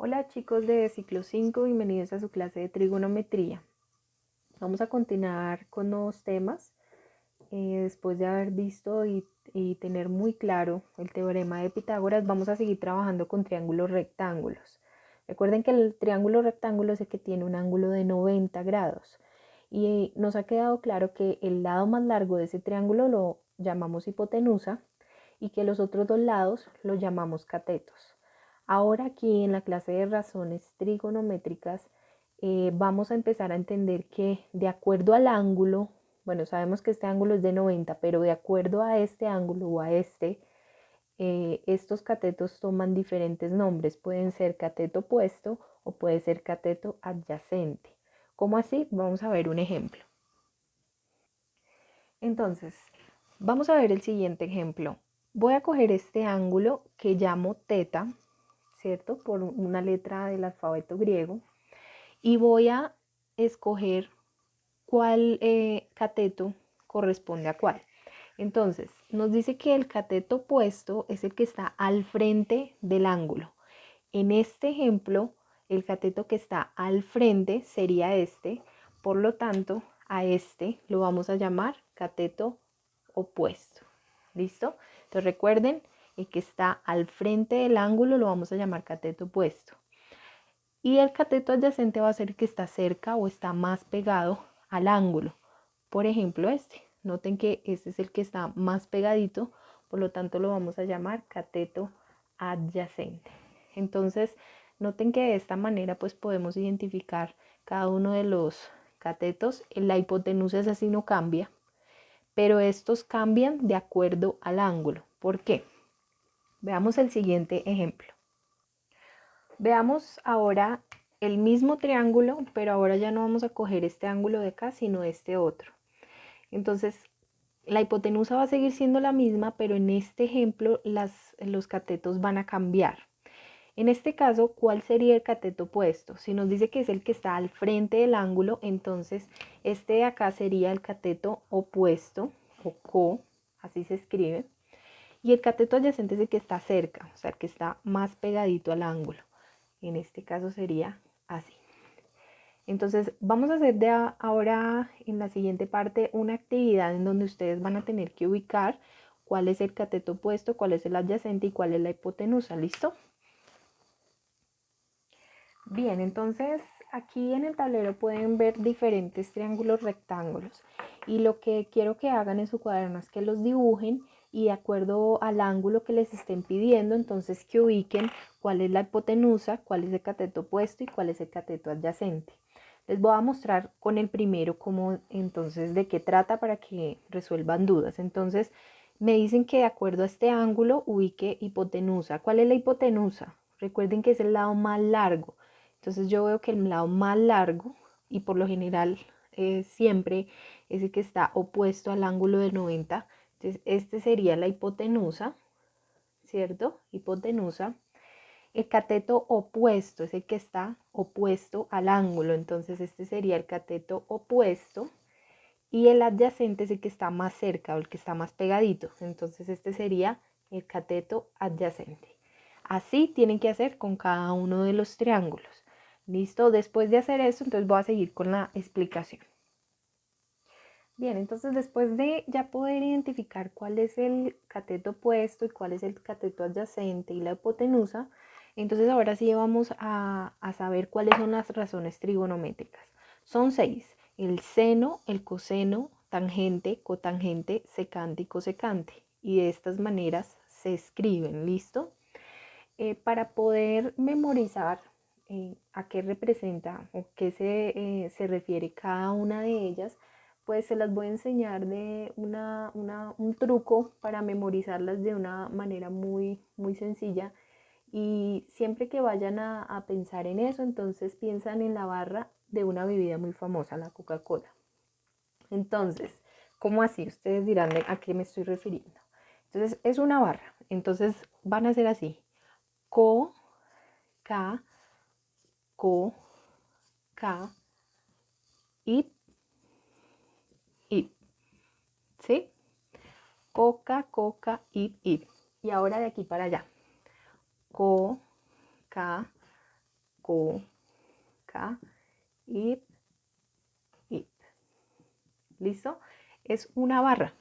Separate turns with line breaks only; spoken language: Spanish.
Hola chicos de ciclo 5, bienvenidos a su clase de trigonometría. Vamos a continuar con nuevos temas. Después de haber visto y tener muy claro el teorema de Pitágoras, vamos a seguir trabajando con triángulos rectángulos. Recuerden que el triángulo rectángulo es el que tiene un ángulo de 90 grados y nos ha quedado claro que el lado más largo de ese triángulo lo llamamos hipotenusa y que los otros dos lados los llamamos catetos. Ahora aquí en la clase de razones trigonométricas vamos a empezar a entender que de acuerdo al ángulo, bueno, sabemos que este ángulo es de 90, pero de acuerdo a este ángulo o a estos catetos toman diferentes nombres. Pueden ser cateto opuesto o puede ser cateto adyacente. ¿Cómo así? Vamos a ver un ejemplo. Entonces, vamos a ver el siguiente ejemplo. Voy a coger este ángulo que llamo teta, ¿cierto? Por una letra del alfabeto griego. Y voy a escoger cuál cateto corresponde a cuál. Entonces, nos dice que el cateto opuesto es el que está al frente del ángulo. En este ejemplo, el cateto que está al frente sería este. Por lo tanto, a este lo vamos a llamar cateto opuesto. ¿Listo? Entonces recuerden, el que está al frente del ángulo lo vamos a llamar cateto opuesto. Y el cateto adyacente va a ser el que está cerca o está más pegado al ángulo. Por ejemplo, este. Noten que este es el que está más pegadito, por lo tanto lo vamos a llamar cateto adyacente. Entonces, noten que de esta manera pues podemos identificar cada uno de los catetos. La hipotenusa es así, no cambia, pero estos cambian de acuerdo al ángulo. ¿Por qué? Veamos el siguiente ejemplo. Veamos ahora el mismo triángulo, pero ahora ya no vamos a coger este ángulo de acá, sino este otro. Entonces, la hipotenusa va a seguir siendo la misma, pero en este ejemplo los catetos van a cambiar. En este caso, ¿cuál sería el cateto opuesto? Si nos dice que es el que está al frente del ángulo, entonces este de acá sería el cateto opuesto, o co, así se escribe. Y el cateto adyacente es el que está cerca, o sea, el que está más pegadito al ángulo. En este caso sería así. Entonces vamos a hacer ahora en la siguiente parte una actividad en donde ustedes van a tener que ubicar cuál es el cateto opuesto, cuál es el adyacente y cuál es la hipotenusa. ¿Listo? Bien, entonces aquí en el tablero pueden ver diferentes triángulos rectángulos y lo que quiero que hagan en su cuaderno es que los dibujen y de acuerdo al ángulo que les estén pidiendo, entonces que ubiquen cuál es la hipotenusa, cuál es el cateto opuesto y cuál es el cateto adyacente. Les voy a mostrar con el primero cómo entonces de qué trata para que resuelvan dudas. Entonces me dicen que de acuerdo a este ángulo ubique hipotenusa. ¿Cuál es la hipotenusa? Recuerden que es el lado más largo. Entonces yo veo que el lado más largo, y por lo general siempre es el que está opuesto al ángulo de 90, entonces este sería la hipotenusa, ¿cierto? Hipotenusa. El cateto opuesto es el que está opuesto al ángulo, entonces este sería el cateto opuesto. Y el adyacente es el que está más cerca o el que está más pegadito, entonces este sería el cateto adyacente. Así tienen que hacer con cada uno de los triángulos. ¿Listo? Después de hacer eso, entonces voy a seguir con la explicación. Bien, entonces después de ya poder identificar cuál es el cateto opuesto y cuál es el cateto adyacente y la hipotenusa, entonces ahora sí vamos a saber cuáles son las razones trigonométricas. Son 6: el seno, el coseno, tangente, cotangente, secante y cosecante. Y de estas maneras se escriben, ¿listo? Para poder memorizar a qué representa o qué se refiere cada una de ellas, pues se las voy a enseñar de un truco para memorizarlas de una manera muy, muy sencilla. Y siempre que vayan a pensar en eso, entonces piensan en la barra de una bebida muy famosa, la Coca-Cola. Entonces, ¿cómo así? Ustedes dirán a qué me estoy refiriendo. Entonces, es una barra. Entonces, van a ser así. Co, K, Co, K, Ip, Ip. ¿Sí? Coca, Coca, Ip, Ip. Y ahora de aquí para allá. Co, K, ko, ka, it, it. ¿Listo? Es una barra.